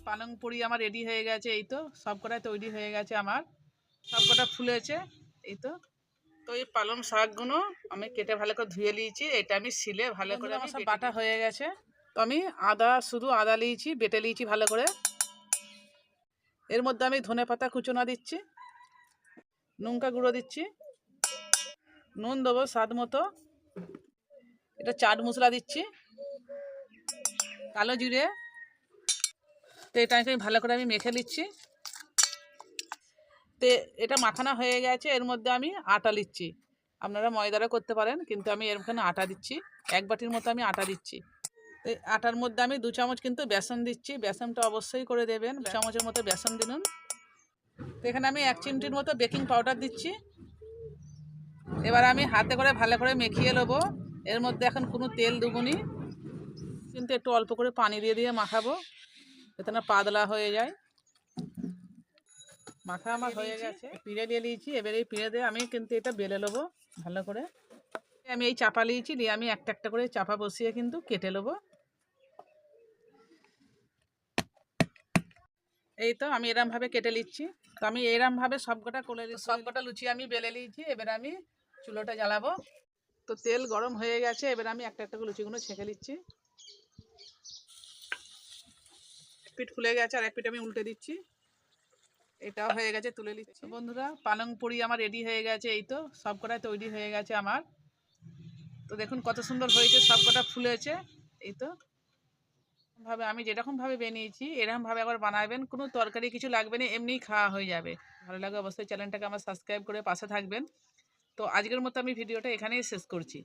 পালং পুরি আমার রেডি হয়ে গেছে। এই তো সবকটা তৈরি হয়ে গেছে আমার, সবকটা ফুলেছে। এই তো তো এই পালং শাকগুলো আমি কেটে ভালো করে ধুয়ে নিয়েছি। এটা আমি শিলে ভালো করে আমার সব বাটা হয়ে গেছে। তো আমি শুধু আদা নিয়েছি, বেটে নিয়েছি ভালো করে। এর মধ্যে আমি ধনে পাতা কুচোনা দিচ্ছি, লঙ্কা গুঁড়ো দিচ্ছি, নুন দেবো স্বাদ মতো, এটা চাট মশলা দিচ্ছি, কালো জিরে। তো এটাকে ভালো করে আমি মেখে নিচ্ছি। তো এটা মাখানা হয়ে গেছে। এর মধ্যে আমি আটা দিচ্ছি, আপনারা ময়দারও করতে পারেন, কিন্তু আমি এখানে আটা দিচ্ছি। 1 বাটির মতো আমি আটা দিচ্ছি। তো আটার মধ্যে আমি 2 চামচ কিন্তু বেসন দিচ্ছি। বেসনটা অবশ্যই করে দেবেন, 2 চামচের মতো বেসন দিন। তো এখানে আমি 1 চিমটির মতো বেকিং পাউডার দিচ্ছি। এবার আমি হাতে করে ভালো করে মেখিয়ে নেবো। এর মধ্যে এখন কোনো তেল দেবনি, কিন্তু একটু অল্প করে পানি দিয়ে দিয়ে মাখাবো, যাতে না পাতলা হয়ে যায়। মাখা আমার হয়ে গেছে, পিঁড়ে দিয়ে নিয়েছি। এবার এই পিঁড়ে দিয়ে আমি কিন্তু এটা বেলে নেবো ভালো করে। আমি এই চাপা নিয়েছি, দিয়ে আমি একটা একটা করে চাপা বসিয়ে কিন্তু কেটে নেবো। এই তো আমি এরমভাবে কেটে নিচ্ছি। তো আমি এরমভাবে সবকটা লুচি আমি বেলে নিয়েছি। এবার আমি চুলোটা জ্বালাবো। তো তেল গরম হয়ে গেছে। এবার আমি একটা একটা করে লুচিগুলো ছেঁকে নিচ্ছি। এক পিঠ ফুলে গেছে, আর এক পিঠ আমি উল্টে দিচ্ছি। এটাও হয়ে গেছে, তুলে নিচ্ছি। বন্ধুরা, পালং পুরি আমার রেডি হয়ে গেছে। এই তো সবকটাই তৈরি হয়ে গেছে আমার। তো দেখুন কত সুন্দর হয়েছে, সবকটা ফুলেছে। এই তো ভাবে আমি যেরকমভাবে বানিয়েছি এরকমভাবে একবার বানাবেন, কোনো তরকারি কিছু লাগবে না, এমনিই খাওয়া হয়ে যাবে। ভালো লাগে অবশ্যই চ্যানেলটাকে আমার সাবস্ক্রাইব করে পাশে থাকবেন। তো আজকের মতো আমি ভিডিওটা এখানেই শেষ করছি।